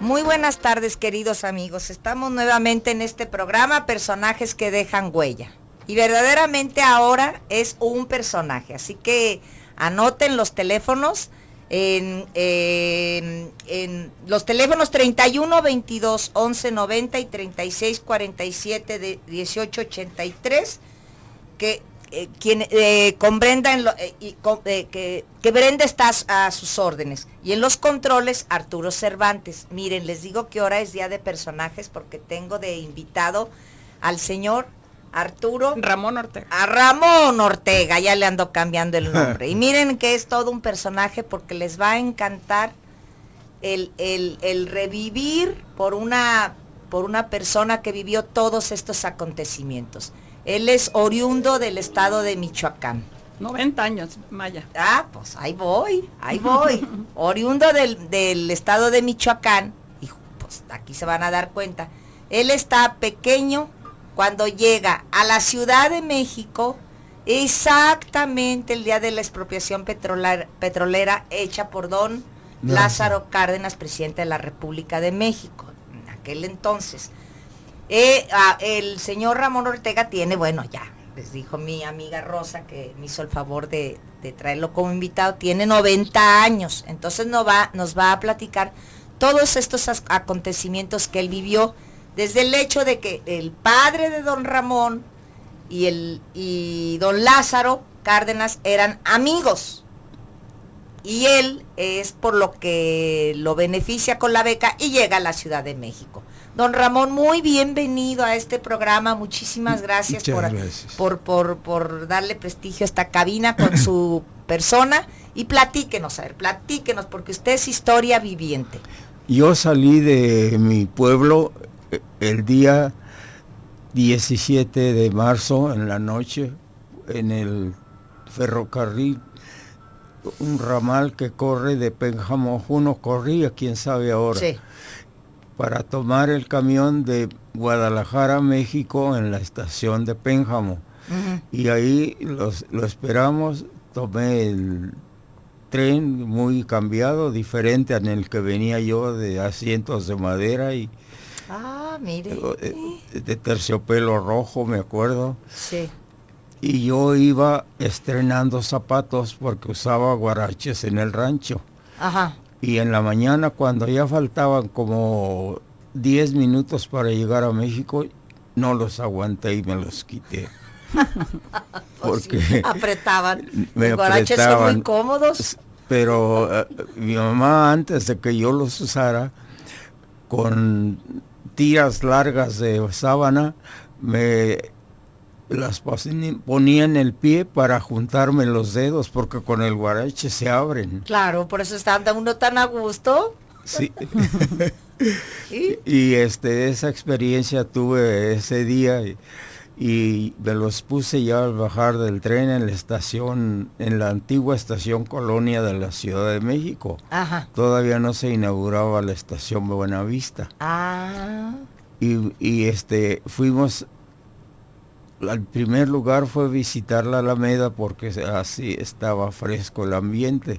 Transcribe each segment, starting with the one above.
Muy buenas tardes, queridos amigos. Estamos nuevamente en este programa, Personajes que dejan huella. Y verdaderamente ahora es un personaje, así que anoten los teléfonos en los teléfonos 31 22 11 90 y 36 47 de 18 83, que con Brenda que Brenda está a sus órdenes, y en los controles Arturo Cervantes. Miren, les digo que ahora es día de personajes porque tengo de invitado al señor Ramón Ortega. A Ramón Ortega, ya le ando cambiando el nombre. Y miren que es todo un personaje porque les va a encantar el revivir por una persona que vivió todos estos acontecimientos. Él es oriundo del estado de Michoacán. 90 años, Maya. Ah, pues ahí voy. Oriundo del estado de Michoacán, y pues aquí se van a dar cuenta. Él está pequeño cuando llega a la Ciudad de México, exactamente el día de la expropiación petrolera hecha por don Lázaro Cárdenas, presidente de la República de México, en aquel entonces. El señor Ramón Ortega tiene, bueno, ya les dijo mi amiga Rosa, que me hizo el favor de traerlo como invitado, tiene 90 años, entonces nos va a platicar todos estos acontecimientos que él vivió, desde el hecho de que el padre de don Ramón y don Lázaro Cárdenas eran amigos, y él es por lo que lo beneficia con la beca y llega a la Ciudad de México. Don Ramón, muy bienvenido a este programa. Muchísimas gracias, por darle prestigio a esta cabina con su persona. Y platíquenos, porque usted es historia viviente. Yo salí de mi pueblo el día 17 de marzo en la noche en el ferrocarril, un ramal que corre de Pénjamo, uno corría, quién sabe ahora. Sí. Para tomar el camión de Guadalajara a México en la estación de Pénjamo. Uh-huh. Y ahí lo esperamos, tomé el tren muy cambiado, diferente en el que venía yo, de asientos de madera y mire. De terciopelo rojo, me acuerdo. Sí. Y yo iba estrenando zapatos porque usaba guaraches en el rancho. Ajá. Y en la mañana, cuando ya faltaban como 10 minutos para llegar a México, no los aguanté y me los quité. Porque sí, apretaban. Los guaraches son muy cómodos. Pero mi mamá, antes de que yo los usara, con tiras largas de sábana, me las ponía en el pie para juntarme los dedos, porque con el guarache se abren. Claro, por eso está uno tan a gusto. Sí. Y esa experiencia tuve ese día y me los puse ya al bajar del tren en la estación, en la antigua estación Colonia de la Ciudad de México. Ajá. Todavía no se inauguraba la estación Buenavista. Ah. Y fuimos. Al primer lugar fue visitar la Alameda porque así estaba fresco el ambiente,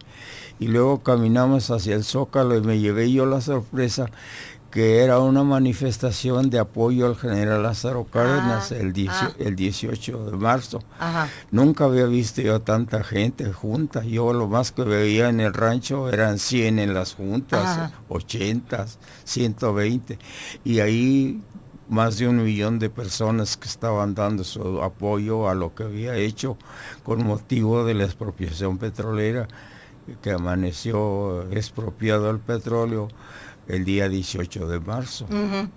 y luego caminamos hacia el Zócalo y me llevé yo la sorpresa que era una manifestación de apoyo al general Lázaro Cárdenas el 18 de marzo. Ajá. Nunca había visto yo tanta gente junta. Yo lo más que veía en el rancho eran 100 en las juntas, Ajá. 80, 120, y ahí más de 1 millón de personas que estaban dando su apoyo a lo que había hecho con motivo de la expropiación petrolera, que amaneció expropiado el petróleo el día 18 de marzo. Uh-huh.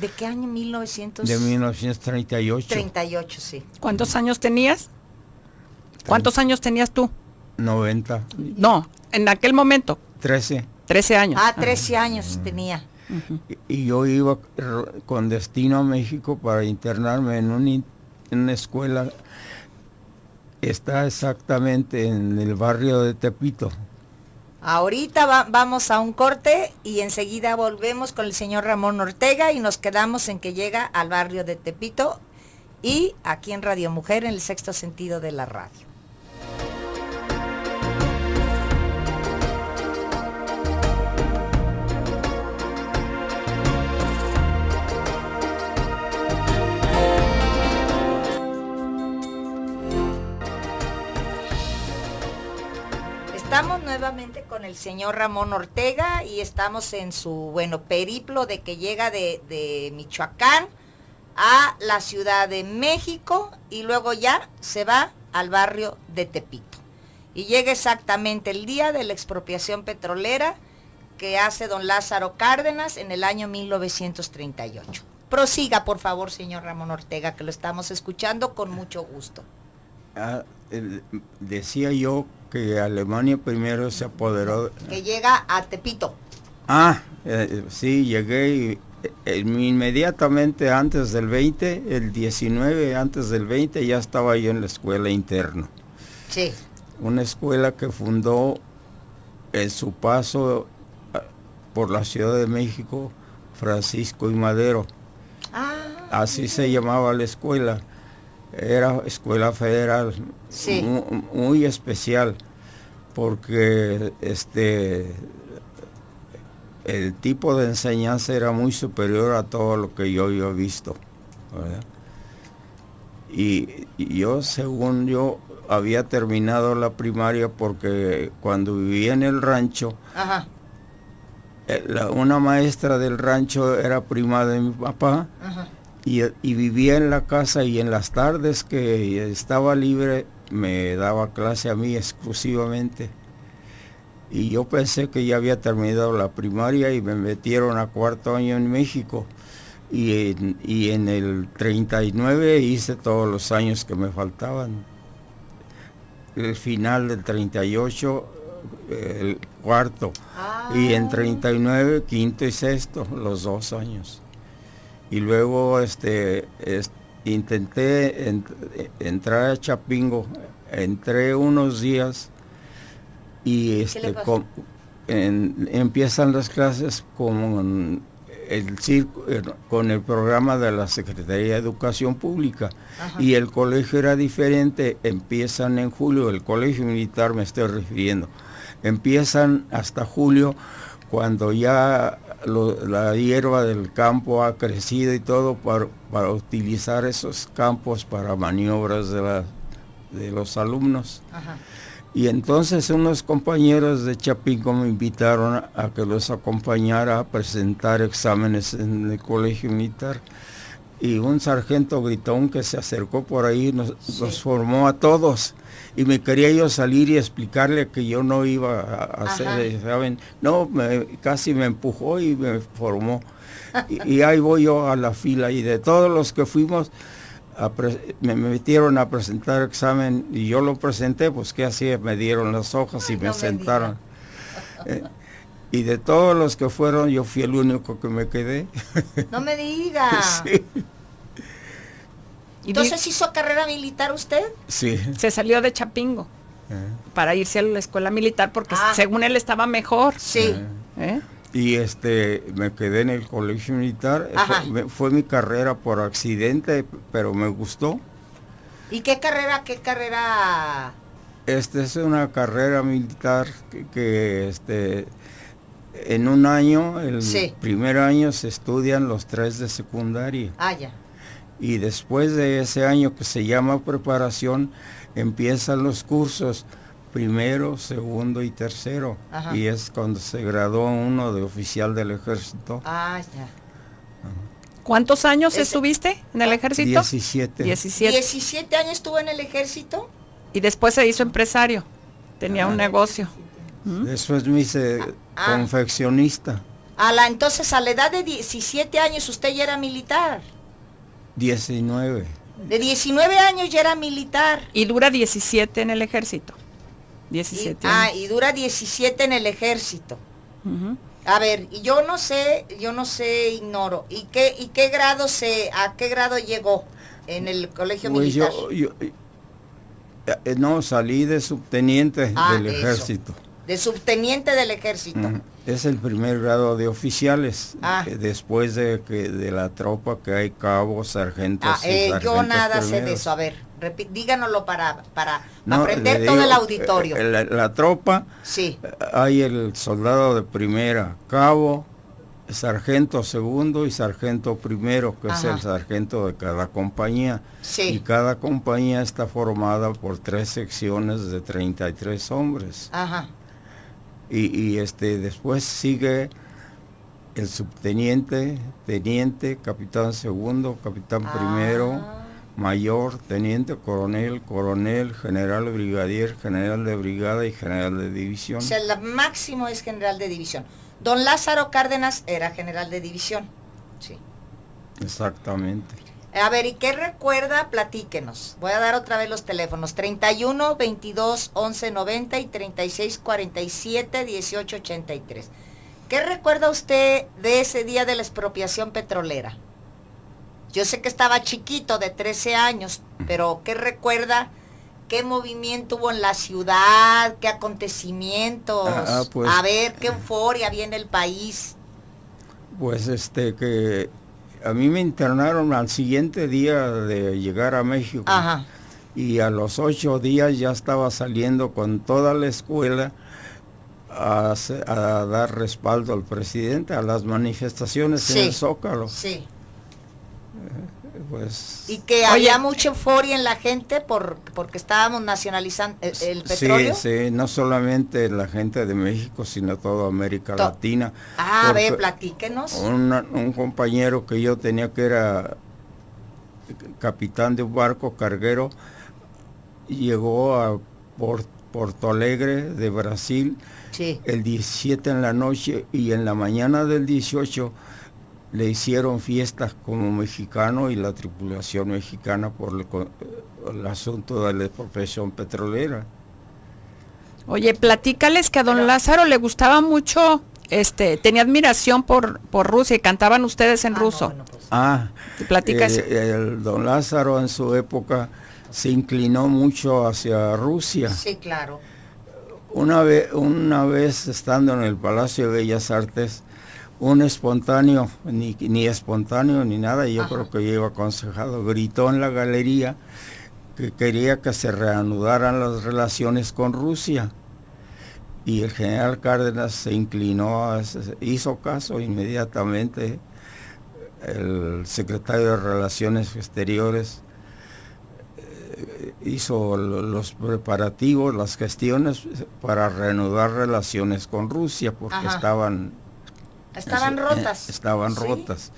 ¿De qué año? 1900? De 1938. 38, sí. ¿Cuántos años tenías? ¿Cuántos años tenías tú? 90. No, en aquel momento. 13. 13 años. 13 años tenía. Uh-huh. Y yo iba con destino a México para internarme en una escuela. Está exactamente en el barrio de Tepito. Ahorita vamos a un corte y enseguida volvemos con el señor Ramón Ortega y nos quedamos en que llega al barrio de Tepito y aquí en Radio Mujer, en el sexto sentido de la radio. Estamos nuevamente con el señor Ramón Ortega y estamos en su, periplo de que llega de Michoacán a la Ciudad de México y luego ya se va al barrio de Tepito. Y llega exactamente el día de la expropiación petrolera que hace don Lázaro Cárdenas en el año 1938. Prosiga, por favor, señor Ramón Ortega, que lo estamos escuchando con mucho gusto. Decía yo que Alemania primero se apoderó... Que llega a Tepito. Sí, llegué inmediatamente antes del 20, el 19 antes del 20 ya estaba yo en la escuela interna. Sí. Una escuela que fundó en su paso por la Ciudad de México Francisco I. Madero. Así se llamaba la escuela. Era escuela federal, sí. muy especial, porque el tipo de enseñanza era muy superior a todo lo que yo había visto, ¿verdad? Y yo, según yo, había terminado la primaria porque cuando vivía en el rancho, ajá, una maestra del rancho era prima de mi papá, ajá, y vivía en la casa, y en las tardes que estaba libre me daba clase a mí exclusivamente. Y yo pensé que ya había terminado la primaria y me metieron a cuarto año en México. Y en el 39 hice todos los años que me faltaban. El final del 38, el cuarto. Y en 39, quinto y sexto, los 2 años. Y luego intenté entrar a Chapingo, entré unos días y empiezan las clases con con el programa de la Secretaría de Educación Pública. Ajá. Y el colegio era diferente, empiezan en julio, el colegio militar me estoy refiriendo, empiezan hasta julio, cuando ya la hierba del campo ha crecido y todo para utilizar esos campos para maniobras de los alumnos. Ajá. Y entonces unos compañeros de Chapingo me invitaron a que los acompañara a presentar exámenes en el colegio militar. Y un sargento gritón que se acercó por ahí nos formó a todos. Y me quería yo salir y explicarle que yo no iba a hacer, ¿saben? No, casi me empujó y me formó. Y ahí voy yo a la fila, y de todos los que fuimos, me metieron a presentar examen, y yo lo presenté, pues qué hacía, me dieron las hojas y me sentaron. Y de todos los que fueron, yo fui el único que me quedé. No me diga. Sí. ¿Entonces hizo carrera militar usted? Sí. Se salió de Chapingo para irse a la escuela militar porque según él estaba mejor. Sí. Y me quedé en el colegio militar. Fue mi carrera por accidente, pero me gustó. ¿Y qué carrera? Es una carrera militar que en un año, primer año se estudian los 3 de secundaria. Ya. Y después de ese año, que se llama preparación, empiezan los cursos primero, segundo y tercero. Ajá. Y es cuando se graduó uno de oficial del ejército. Ya. ¿Cuántos años estuviste en el ejército? 17. 17 años estuvo en el ejército. Y después se hizo empresario. Tenía un negocio. Después me hice confeccionista. Entonces a la edad de 17 años usted ya era militar. 19. De 19 años ya era militar. Y dura 17 en el ejército. 17 años. Y dura 17 en el ejército. A ver, y yo no sé, ignoro. ¿Y qué grado a qué grado llegó en el colegio militar? No, salí de subteniente del ejército. De subteniente del ejército. Es el primer grado de oficiales. Después de la tropa, que hay cabos, sargentos y sargentos yo nada primeros. Sé de eso. A ver, díganoslo para aprender todo el auditorio. La tropa, hay el soldado de primera, cabo, sargento segundo y sargento primero, que es el sargento de cada compañía. Y cada compañía está formada por 3 secciones de 33 hombres. Después sigue el subteniente, teniente, capitán segundo, capitán primero, mayor, teniente, coronel, coronel, general brigadier, general de brigada y general de división. O sea, el máximo es general de división. Don Lázaro Cárdenas era general de división. Sí. Exactamente. A ver, ¿y qué recuerda? Platíquenos. Voy a dar otra vez los teléfonos. 31 22 11 90 y 36 47 18 83. ¿Qué recuerda usted de ese día de la expropiación petrolera? Yo sé que estaba chiquito, de 13 años, pero ¿qué recuerda? ¿Qué movimiento hubo en la ciudad? ¿Qué acontecimientos? Pues, a ver, ¿qué euforia había en el país? Pues que a mí me internaron al siguiente día de llegar a México. Ajá. Y a los 8 días ya estaba saliendo con toda la escuela a dar respaldo al presidente, a las manifestaciones en el Zócalo. Sí. Pues, y que había mucha euforia en la gente porque estábamos nacionalizando el petróleo. Sí, no solamente la gente de México, sino toda América Latina. A ver, platíquenos. Un compañero que yo tenía que era capitán de un barco carguero, llegó a Porto Alegre de Brasil el 17 en la noche, y en la mañana del 18 le hicieron fiestas como mexicano y la tripulación mexicana por el asunto de la expropiación petrolera. Oye, platícales que a don Lázaro le gustaba mucho, tenía admiración por Rusia, y cantaban ustedes en ruso. No, bueno, pues. Platicas. El don Lázaro en su época se inclinó mucho hacia Rusia. Sí, claro. Una vez estando en el Palacio de Bellas Artes, un espontáneo, ni espontáneo ni nada, yo creo que yo iba aconsejado, gritó en la galería que quería que se reanudaran las relaciones con Rusia. Y el general Cárdenas se inclinó, hizo caso inmediatamente. El secretario de Relaciones Exteriores hizo los preparativos, las gestiones para reanudar relaciones con Rusia, porque estaban rotas. Estaban rotas.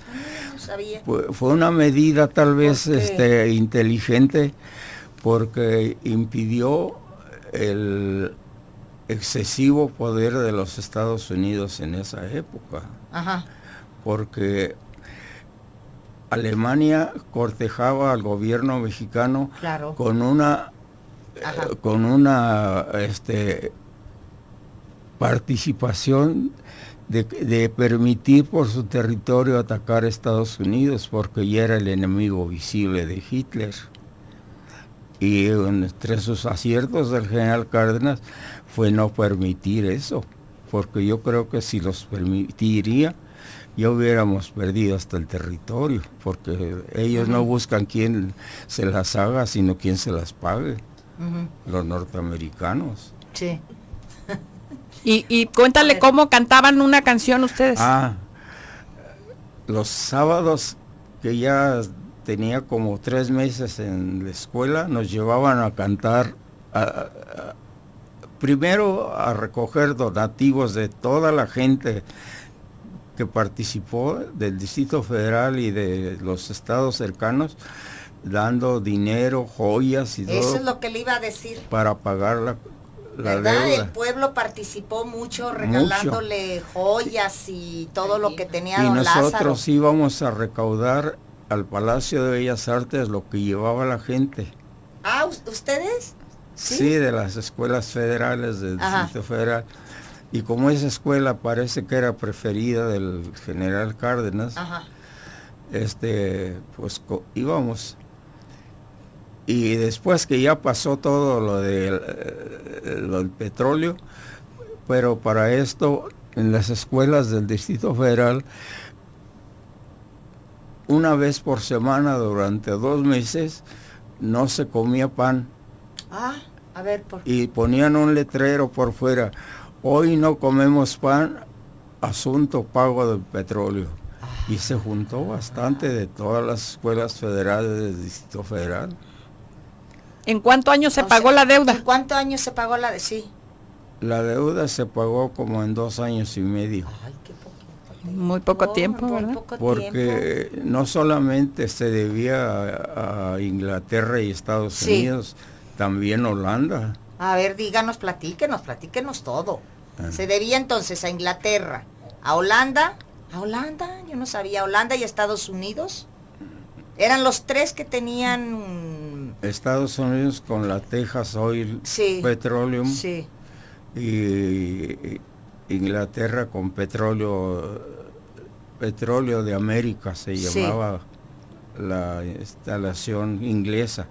No sabía. Fue una medida tal vez inteligente, porque impidió el excesivo poder de los Estados Unidos en esa época. Ajá. Porque Alemania cortejaba al gobierno mexicano con una participación de permitir por su territorio atacar a Estados Unidos, porque ya era el enemigo visible de Hitler. Y entre sus aciertos del general Cárdenas fue no permitir eso, porque yo creo que si los permitiría, ya hubiéramos perdido hasta el territorio, porque ellos no buscan quién se las haga, sino quién se las pague, los norteamericanos. Sí. Y cuéntale cómo cantaban una canción ustedes. Los sábados, que ya tenía como 3 meses en la escuela, nos llevaban a cantar, primero a recoger donativos de toda la gente que participó del Distrito Federal y de los estados cercanos, dando dinero, joyas y todo. Eso es lo que le iba a decir. Para pagar la ¿verdad? deuda. El pueblo participó mucho regalándole joyas y todo lo que tenía don Lázaro. Y nosotros íbamos a recaudar al Palacio de Bellas Artes lo que llevaba la gente. ¿Ustedes? Sí, de las escuelas federales del Distrito Federal. Y como esa escuela parece que era preferida del general Cárdenas, pues íbamos. Y después que ya pasó todo lo del petróleo, pero para esto, en las escuelas del Distrito Federal, una vez por semana durante 2 meses, no se comía pan. A ver, y ponían un letrero por fuera: hoy no comemos pan, asunto pago del petróleo. Y se juntó bastante de todas las escuelas federales del Distrito Federal. ¿En cuántos años se pagó la deuda? ¿En cuántos años se pagó la deuda? Sí. La deuda se pagó como en 2 años y medio. Ay, qué poquito. Muy poco tiempo, muy ¿verdad? poco Porque tiempo. no solamente se debía a Inglaterra y Estados Sí. Unidos, también Holanda. A ver, díganos, platíquenos todo. Ah. Se debía entonces a Inglaterra, a Holanda, yo no sabía, Holanda y Estados Unidos. Eran los tres que tenían... Estados Unidos con la Texas Oil Sí. Petroleum Sí, y Inglaterra con petróleo de América se Sí. llamaba la instalación inglesa,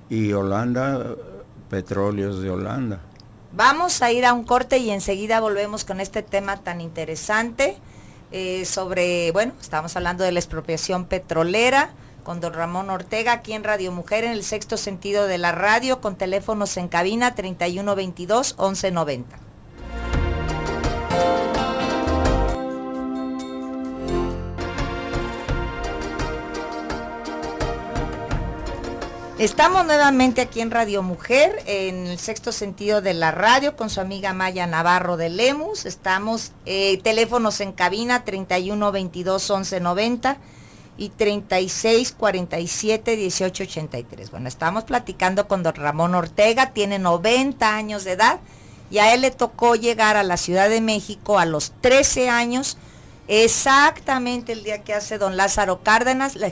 y Holanda, petróleos de Holanda. vamos a ir a un corte y enseguida volvemos con este tema tan interesante sobre, bueno, estamos hablando de la expropiación petrolera con don Ramón Ortega aquí en Radio Mujer en el sexto sentido de la radio, con teléfonos en cabina 3122-1190. Estamos nuevamente aquí en Radio Mujer, en el sexto sentido de la radio, con su amiga Maya Navarro de Lemus. Estamos, teléfonos en cabina 3122-1190 y 3647-1883. Bueno, estamos platicando con don Ramón Ortega, tiene 90 años de edad, y a él le tocó llegar a la Ciudad de México a los 13 años, exactamente el día que hace don Lázaro Cárdenas la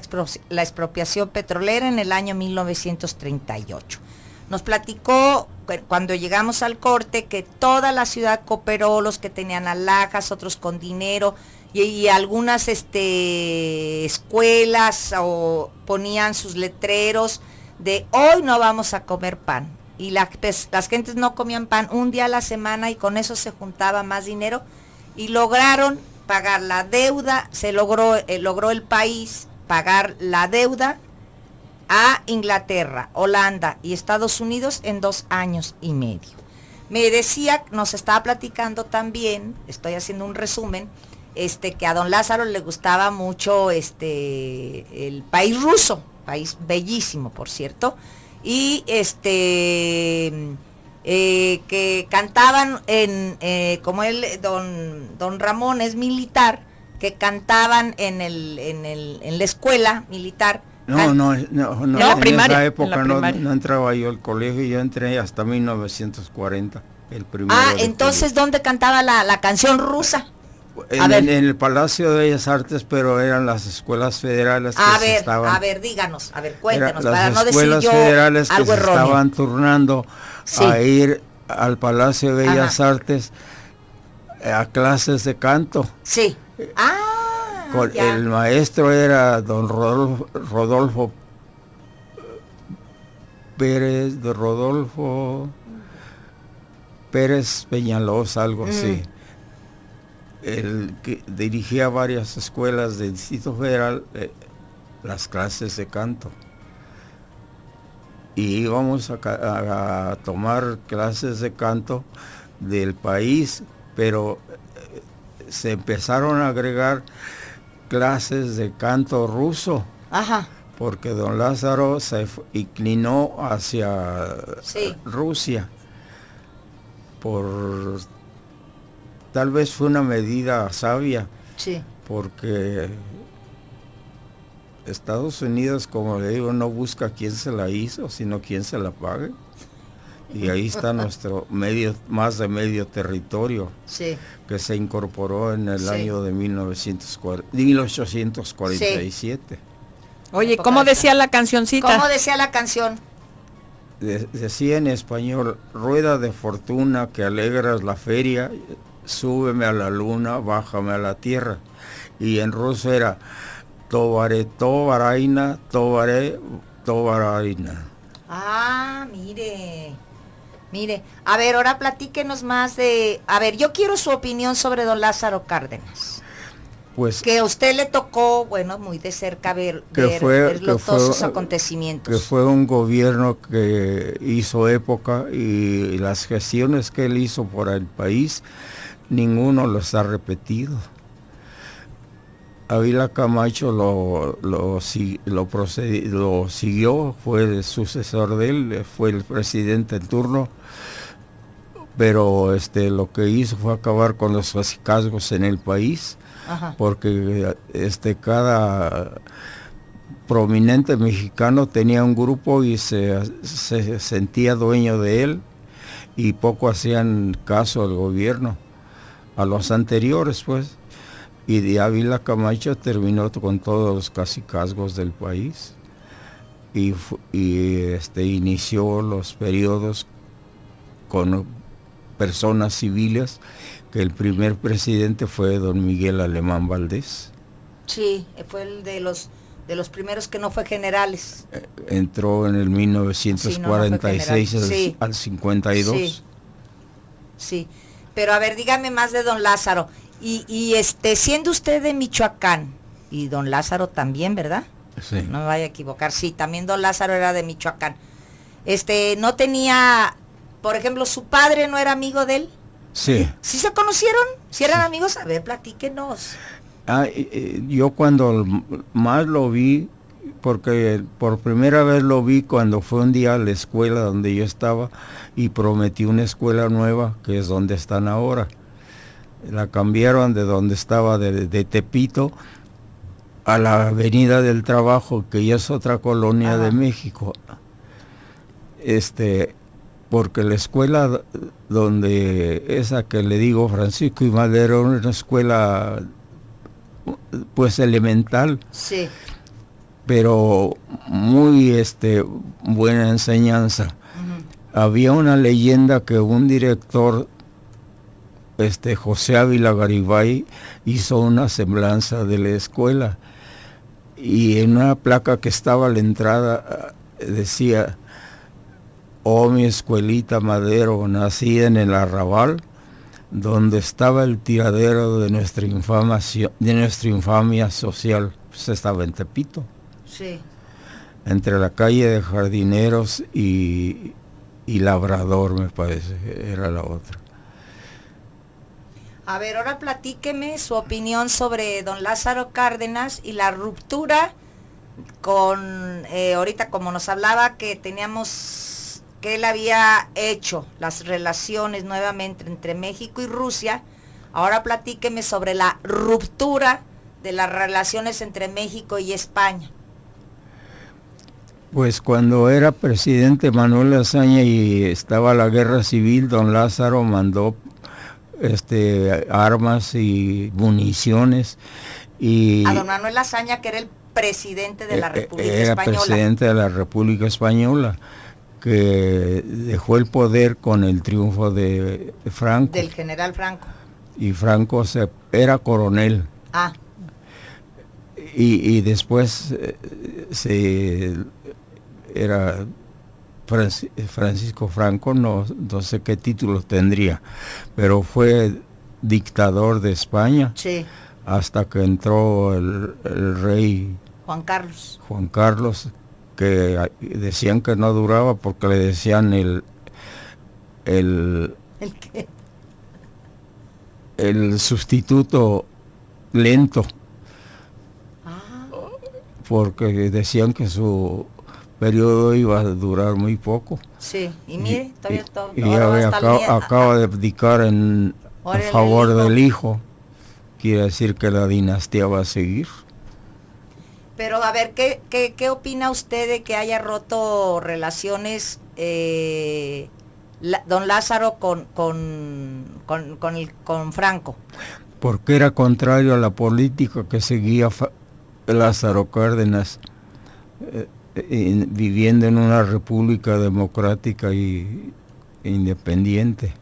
expropiación petrolera en el año 1938. Nos platicó cuando llegamos al corte que toda la ciudad cooperó, los que tenían alhajas, otros con dinero, y algunas escuelas o ponían sus letreros de hoy no vamos a comer pan. Y las gentes no comían pan un día a la semana y con eso se juntaba más dinero y lograron pagar la deuda, logró el país pagar la deuda a Inglaterra, Holanda y Estados Unidos en 2 años y medio. Me decía, nos estaba platicando también, estoy haciendo un resumen, que a don Lázaro le gustaba mucho el país ruso, país bellísimo por cierto, y que cantaban como él, don Ramón es militar, que cantaban en la escuela militar. No, En la en primaria, esa en época la primaria. no entraba yo al colegio, yo entré hasta 1940, el primero de Entonces, ¿dónde cantaba la canción rusa? julio. En el Palacio de Bellas Artes, pero eran las escuelas federales que se estaban... A ver, díganos, cuéntenos, las para no decir escuelas yo federales que algo se erróneo. estaban turnando Sí. a ir al Palacio de Bellas Ajá. Artes a clases de canto. Sí. Ya. El maestro era don Rodolfo Pérez Peñalosa, algo así. Él que dirigía varias escuelas del Distrito Federal, las clases de canto. Y íbamos a tomar clases de canto del país, pero se empezaron a agregar clases de canto ruso. Ajá. Porque don Lázaro se inclinó hacia Sí. Rusia. Tal vez fue una medida sabia, Sí. porque Estados Unidos, como le digo, no busca quién se la hizo, sino quién se la pague. Y ahí está nuestro más de medio territorio, Sí. que se incorporó en el Sí. año de 1847. Oye, ¿cómo decía la cancioncita? ¿Cómo decía la canción? Decía en español: rueda de fortuna que alegras la feria, súbeme a la luna, bájame a la tierra. Y en ruso era Tovare Tovaraina, Tovare Tovaraina. Mire, a ver, ahora platíquenos más a ver, yo quiero su opinión sobre don Lázaro Cárdenas. Pues Que a usted le tocó, bueno, muy de cerca ver todos sus acontecimientos. Que fue un gobierno que hizo época, y las gestiones que él hizo por el país, ninguno los ha repetido. Ávila Camacho lo siguió, fue el sucesor de él, fue el presidente en turno pero lo que hizo fue acabar con los cacicazgos en el país, Ajá. porque cada prominente mexicano tenía un grupo y se sentía dueño de él, y poco hacían caso al gobierno, a los anteriores pues, y de Ávila Camacho terminó con todos los cacicazgos del país y inició los periodos con personas civiles, que el primer presidente fue don Miguel Alemán Valdés. Sí, fue el de los primeros que no fue generales. Entró en el 1946 sí, al 52. Sí, sí. Pero a ver, dígame más de don Lázaro. Y siendo usted de Michoacán, y don Lázaro también, ¿verdad? Sí. No me vaya a equivocar. Sí, también don Lázaro era de Michoacán. No tenía, por ejemplo, su padre no era amigo de él. Sí. ¿Sí se conocieron? ¿Sí eran amigos? A ver, platíquenos. Yo cuando más lo vi, porque por primera vez lo vi cuando fue un día a la escuela donde yo estaba y prometí una escuela nueva, que es donde están ahora. La cambiaron de donde estaba de Tepito a la Avenida del Trabajo, que ya es otra colonia Ajá. de México. Porque la escuela donde esa que le digo, Francisco y Madero, era una escuela pues elemental, Sí. pero muy buena enseñanza. Uh-huh. Había una leyenda que un director, José Ávila Garibay, hizo una semblanza de la escuela, y en una placa que estaba a la entrada decía: "Oh, mi escuelita Madero, nacida en el arrabal, donde estaba el tiradero de nuestra infamia social". Pues estaba en Tepito, Sí. entre la calle de Jardineros y Labrador, me parece, era la otra. A ver, ahora platíqueme su opinión sobre don Lázaro Cárdenas y la ruptura con, ahorita como nos hablaba que teníamos, que él había hecho las relaciones nuevamente entre México y Rusia. Ahora platíqueme sobre la ruptura de las relaciones entre México y España. Pues cuando era presidente Manuel Azaña y estaba la guerra civil, don Lázaro mandó armas y municiones, y A don Manuel Azaña, que era el presidente de la República era Española. presidente de la República Española, que dejó el poder con el triunfo de Franco. Del general Franco. Y Franco era coronel. Ah. Y después era Francisco Franco, no sé qué título tendría, pero fue dictador de España. Sí. Hasta que entró el rey Juan Carlos. Juan Carlos, que decían que no duraba porque le decían ¿El qué? el sustituto lento, porque decían que su periodo iba a durar muy poco. Sí, y mire, todavía todo. Y acaba de abdicar en favor del hijo. Quiere decir que la dinastía va a seguir. Pero a ver, ¿qué opina usted de que haya roto relaciones don Lázaro con Franco? Porque era contrario a la política que seguía Lázaro Cárdenas, viviendo en una república democrática e independiente.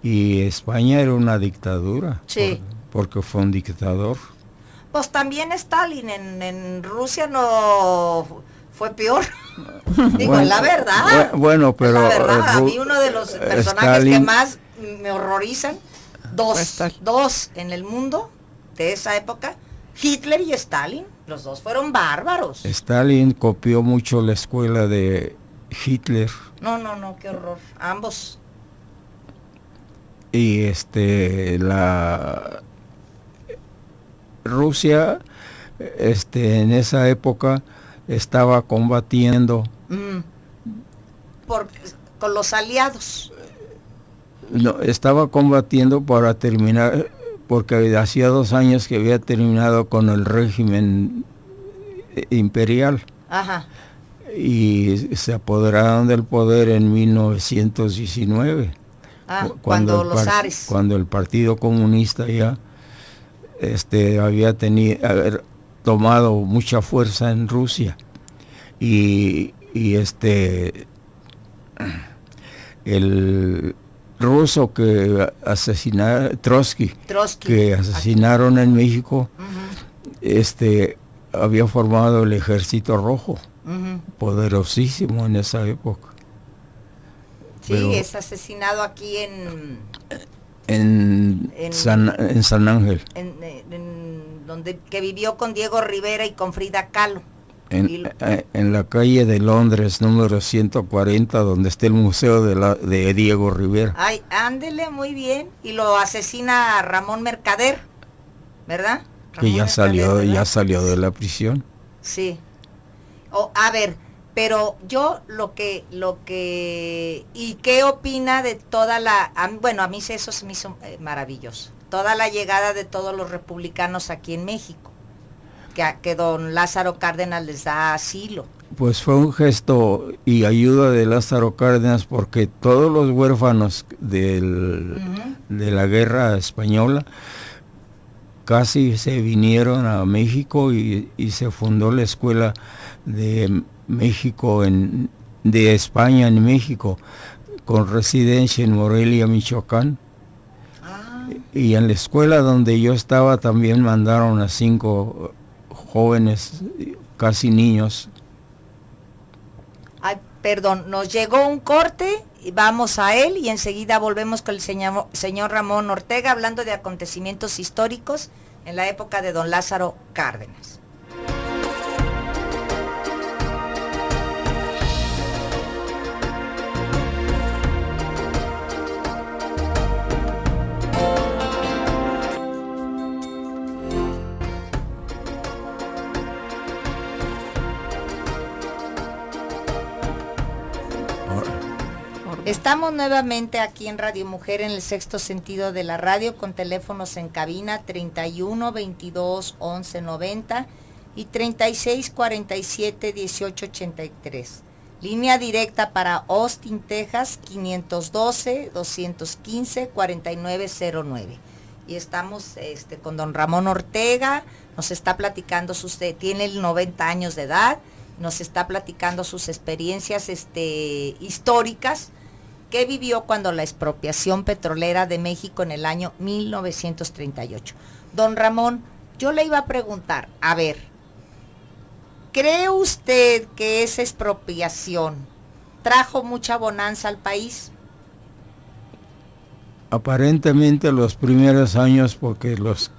Y España era una dictadura. Sí. Porque fue un dictador. Pues también Stalin en Rusia no fue peor. Digo, bueno, la verdad. Bueno, pero... La verdad, a mí uno de los personajes Stalin, que más me horrorizan, dos en el mundo de esa época, Hitler y Stalin, los dos fueron bárbaros. Stalin copió mucho la escuela de Hitler. No, qué horror. Ambos. Y la Rusia en esa época estaba combatiendo con los aliados. No, estaba combatiendo para terminar, porque hacía 2 años que había terminado con el régimen imperial. Ajá. Y se apoderaron del poder en 1919. Cuando los zares. Cuando el Partido Comunista ya había tomado mucha fuerza en Rusia. Y el ruso que asesinaron, Trotsky, que asesinaron en México, había formado el Ejército Rojo, poderosísimo en esa época. Sí, pero es asesinado aquí en San Ángel. Donde que vivió con Diego Rivera y con Frida Kahlo. En la calle de Londres, número 140, donde está el museo de Diego Rivera. Ay, ándele, muy bien. Y lo asesina Ramón Mercader, ¿verdad? Que ya salió de la prisión. Sí. A ver, pero yo lo que ¿y qué opina de toda bueno, a mí eso se me hizo maravilloso. Toda la llegada de todos los republicanos aquí en México, que don Lázaro Cárdenas les da asilo. Pues fue un gesto y ayuda de Lázaro Cárdenas, porque todos los huérfanos de la guerra española casi se vinieron a México y se fundó la escuela de México de España en México, con residencia en Morelia, Michoacán. Y en la escuela donde yo estaba también mandaron a 5 jóvenes, casi niños. Ay, perdón, nos llegó un corte, y vamos a él y enseguida volvemos con el señor Ramón Ortega hablando de acontecimientos históricos en la época de don Lázaro Cárdenas. Estamos nuevamente aquí en Radio Mujer, en el sexto sentido de la radio, con teléfonos en cabina 31 22 11 90 y 36 47 18 83. Línea directa para Austin, Texas, 512 215 4909. Y estamos con don Ramón Ortega, nos está platicando, tiene 90 años de edad, nos está platicando sus experiencias históricas que vivió cuando la expropiación petrolera de México en el año 1938. Don Ramón, yo le iba a preguntar, a ver, ¿cree usted que esa expropiación trajo mucha bonanza al país? Aparentemente los primeros años, porque los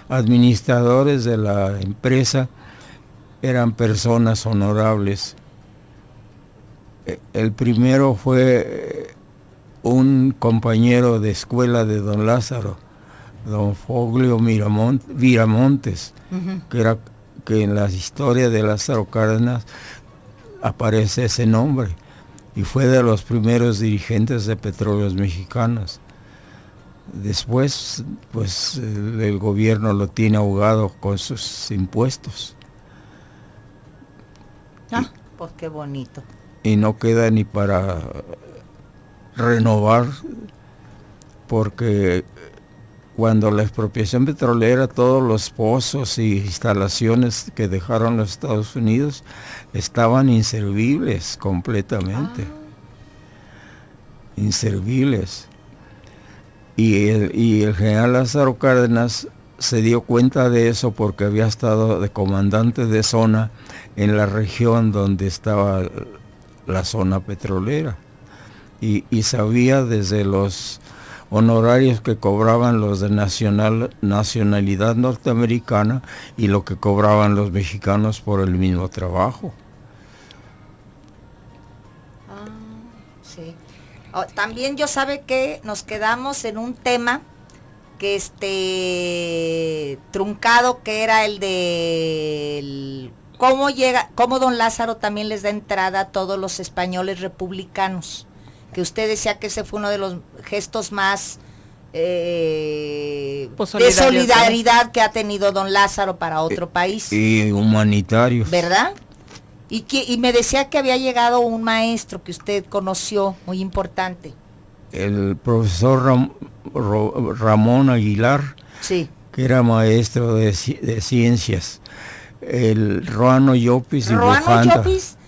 administradores de la empresa eran personas honorables. El primero fue un compañero de escuela de don Lázaro, don Foglio Viramontes, que en la historia de Lázaro Cárdenas aparece ese nombre, y fue de los primeros dirigentes de Petróleos Mexicanos. Después, pues, el gobierno lo tiene ahogado con sus impuestos. Pues qué bonito. Y no queda ni para renovar, porque cuando la expropiación petrolera, todos los pozos y instalaciones que dejaron los Estados Unidos estaban inservibles completamente. Inservibles. Y el general Lázaro Cárdenas se dio cuenta de eso porque había estado de comandante de zona en la región donde estaba la zona petrolera, y sabía desde los honorarios que cobraban los de nacionalidad norteamericana y lo que cobraban los mexicanos por el mismo trabajo. Sí. También yo sabe que nos quedamos en un tema que truncado, que era el de cómo don Lázaro también les da entrada a todos los españoles republicanos. que usted decía que ese fue uno de los gestos más Pues de solidarios, solidaridad que ha tenido don Lázaro para otro país, Y humanitarios. ¿verdad? Y me decía que había llegado un maestro que usted conoció, muy importante. El profesor Ramón Aguilar, Sí. que era maestro de ciencias. El Ruano Llopis,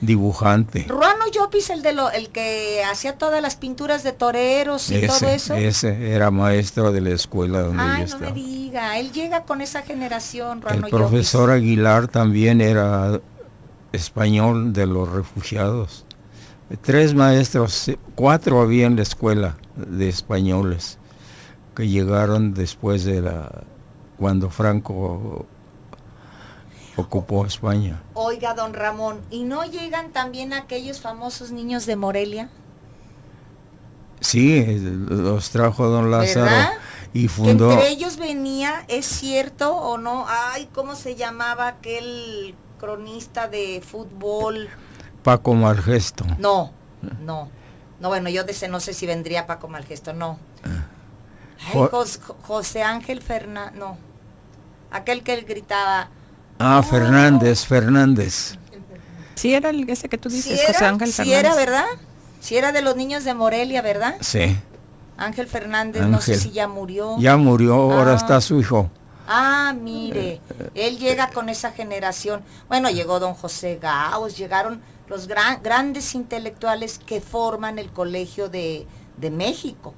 dibujante. Ruano Llopis, el que hacía todas las pinturas de toreros y todo eso. Ese era maestro de la escuela donde yo Ay, no estaba. me diga, él llega con esa generación, Ruano El profesor Llopis. Aguilar también era español de los refugiados. 3 maestros, 4 había en la escuela de españoles que llegaron después de cuando Franco ocupó España. Oiga, don Ramón, ¿y no llegan también aquellos famosos niños de Morelia? Sí, los trajo don Lázaro. ¿Verdad? Y fundó. Que entre ellos venía, ¿es cierto o no? Ay, ¿cómo se llamaba aquel cronista de fútbol? Paco Malgesto. No, bueno, yo no sé si vendría Paco Malgesto, no. Ay, José Ángel Fernández, no. Aquel que él gritaba. Fernández. Sí, era ese que tú dices, ¿Sí José era? Ángel ¿Sí Fernández. era, verdad? Sí era de los niños de Morelia, ¿verdad? Sí. Ángel Fernández, no sé si ya murió. Ya murió, ahora está su hijo. Ah, mire, él llega con esa generación. Bueno, llegó don José Gaos, llegaron los grandes intelectuales que forman el Colegio de México.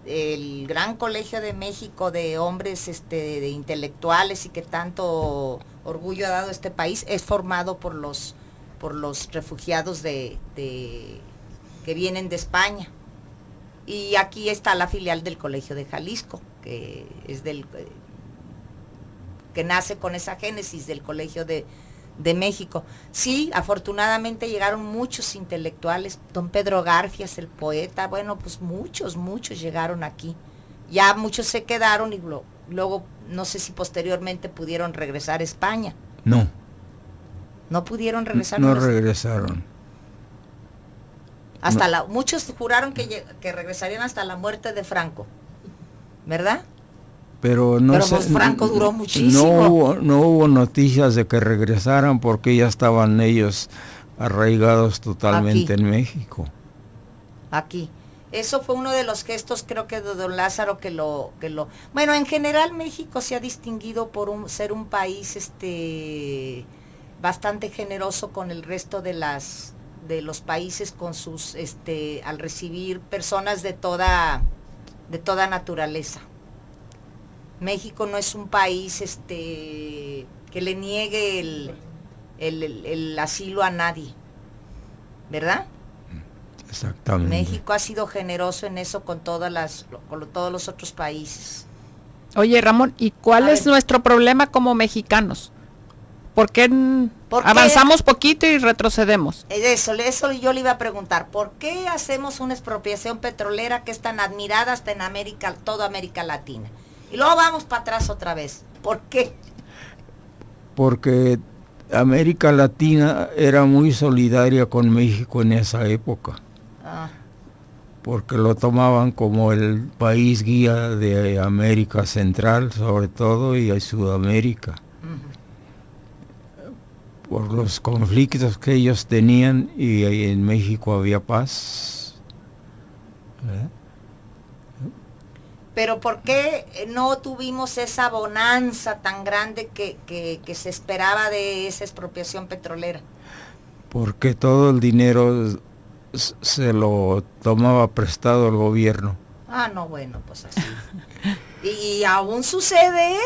El gran Colegio de México de hombres de intelectuales y que tanto orgullo ha dado este país, es formado por los refugiados que vienen de España. Y aquí está la filial del Colegio de Jalisco, que es que nace con esa génesis del Colegio de México. Sí, afortunadamente llegaron muchos intelectuales, don Pedro Garfias, el poeta, bueno, pues muchos llegaron aquí. Ya muchos se quedaron y luego no sé si posteriormente pudieron regresar a España. No. No pudieron regresar. No regresaron. Muchos juraron que regresarían hasta la muerte de Franco, ¿verdad? Pero pues Franco duró muchísimo. No hubo noticias de que regresaran porque ya estaban ellos arraigados totalmente en México. Aquí. Eso fue uno de los gestos, creo que de don Lázaro bueno, en general México se ha distinguido por ser un país bastante generoso con el resto de los países, con sus al recibir personas de toda naturaleza. México no es un país que le niegue el asilo a nadie, ¿verdad? Exactamente. México ha sido generoso en eso con todos los otros países. Oye, Ramón, ¿y cuál es nuestro problema como mexicanos? ¿Por qué avanzamos poquito y retrocedemos? Eso yo le iba a preguntar. ¿Por qué hacemos una expropiación petrolera que es tan admirada hasta en toda América Latina? Y luego vamos para atrás otra vez. ¿Por qué? Porque América Latina era muy solidaria con México en esa época. Porque lo tomaban como el país guía de América Central, sobre todo, y de Sudamérica. Por los conflictos que ellos tenían, y en México había paz. Pero ¿por qué no tuvimos esa bonanza tan grande que se esperaba de esa expropiación petrolera? Porque todo el dinero se lo tomaba prestado el gobierno. Ah, no, bueno, pues así. y aún sucede.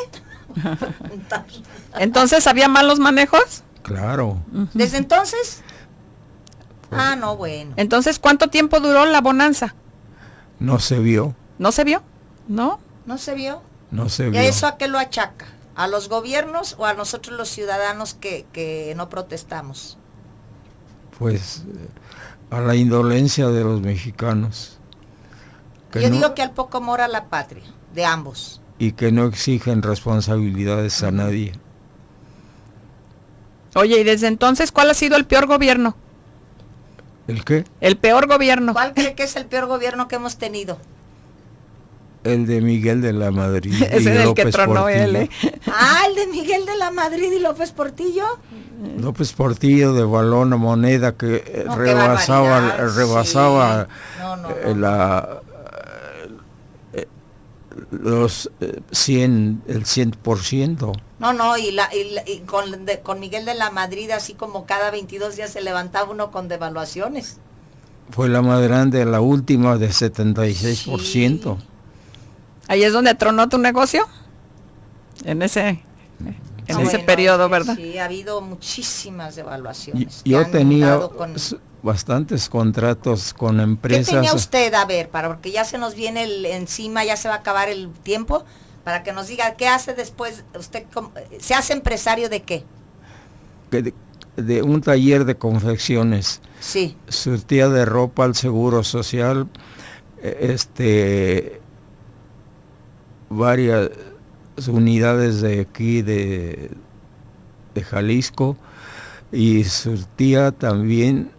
Entonces, ¿había malos manejos? Claro. ¿Desde entonces? Ah, no, bueno. Entonces, ¿cuánto tiempo duró la bonanza? No se vio. ¿No se vio? ¿No? ¿No se vio? No se ¿Y vio. eso a qué lo achaca? ¿A los gobiernos o a nosotros los ciudadanos que no protestamos? Pues a la indolencia de los mexicanos. Yo digo que al poco amor a la patria, de ambos. Y que no exigen responsabilidades a nadie. Oye, y desde entonces, ¿cuál ha sido el peor gobierno? ¿El qué? El peor gobierno. ¿Cuál cree que es el peor gobierno que hemos tenido? El de Miguel de la Madrid. Ese es el que tronó él, ¿eh? Ah, el de Miguel de la Madrid y López Portillo. López Portillo de balón a moneda que No, qué rebasaba barbaridad, sí. No. la los 100, el 100%. No, y con Miguel de la Madrid, así como cada 22 días se levantaba uno con devaluaciones. Fue la más grande, la última de 76%. Sí. Ahí es donde tronó tu negocio. En ese Bueno, periodo, ¿verdad? Sí, ha habido muchísimas devaluaciones. que Yo han tenía dado con... bastantes contratos con ¿Qué empresas. tenía usted? A ver, porque ya se nos viene encima, ya se va a acabar el tiempo, para que nos diga, ¿qué hace después? ¿Usted se hace empresario de qué? De un taller de confecciones. Sí. Surtía de ropa al Seguro Social, varias unidades de aquí de Jalisco, y surtía también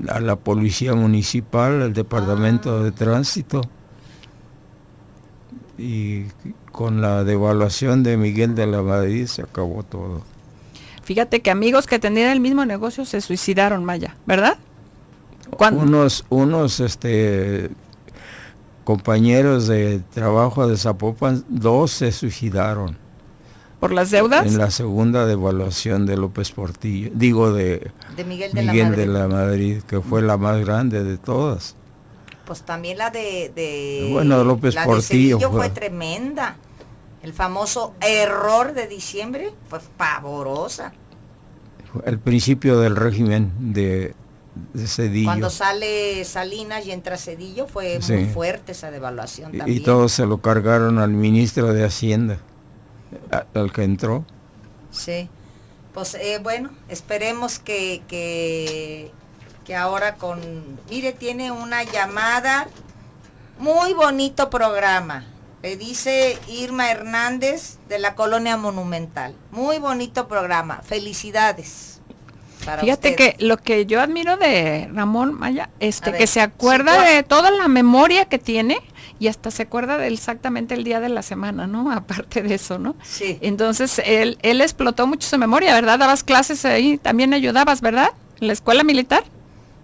a la Policía Municipal, al Departamento de Tránsito, y con la devaluación de Miguel de la Madrid se acabó todo. Fíjate que amigos que tenían el mismo negocio se suicidaron, Maya, ¿verdad? Unos compañeros de trabajo de Zapopan, 2 se suicidaron. ¿Por las deudas? En la segunda devaluación de López Portillo, digo de Miguel de la Madrid, que fue la más grande de todas. Pues también la de Bueno, López la Portillo de fue tremenda. El famoso error de diciembre fue pavorosa. El principio del régimen de Zedillo. Cuando sale Salinas y entra Zedillo fue Sí. muy fuerte esa devaluación también. Y todos se lo cargaron al ministro de Hacienda, al que entró. Sí. Pues bueno, esperemos que ahora mire, tiene una llamada, muy bonito programa. Le dice Irma Hernández de la Colonia Monumental. Muy bonito programa. Felicidades. Fíjate usted. que lo que yo admiro de Ramón Maya, ver, que se acuerda de toda la memoria que tiene y hasta se acuerda de exactamente el día de la semana, ¿no? Aparte de eso, ¿no? Sí. Entonces, él explotó mucho su memoria, ¿verdad? Dabas clases ahí, también ayudabas, ¿verdad? En la escuela militar.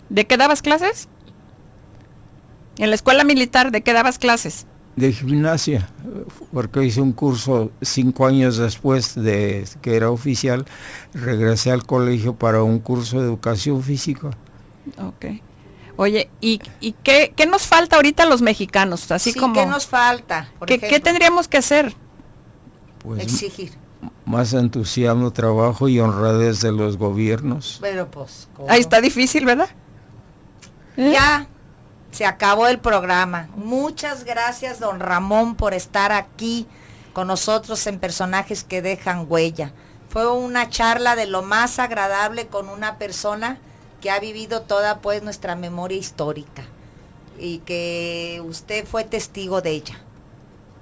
¿De qué dabas clases? En la escuela militar, ¿de qué dabas clases? De gimnasia, porque hice un curso 5 años después de que era oficial, regresé al colegio para un curso de educación física. Ok. Oye, ¿y qué nos falta ahorita a los mexicanos? Así Sí, como, ¿qué nos falta? Por ¿qué ejemplo? tendríamos que hacer? Pues Exigir. más entusiasmo, trabajo y honradez de los gobiernos. Pero pues, ¿cómo? Ahí está difícil, ¿verdad? Ya se acabó el programa. Muchas gracias, don Ramón, por estar aquí con nosotros en Personajes que Dejan Huella. Fue una charla de lo más agradable con una persona que ha vivido toda pues nuestra memoria histórica y que usted fue testigo de ella.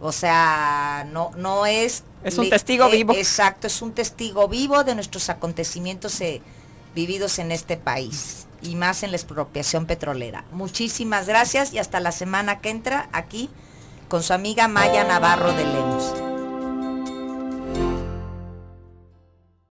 O sea, no es... Es un testigo vivo. Exacto, es un testigo vivo de nuestros acontecimientos vividos en este país y más en la expropiación petrolera. Muchísimas gracias y hasta la semana que entra aquí con su amiga Maya Navarro de Lemus.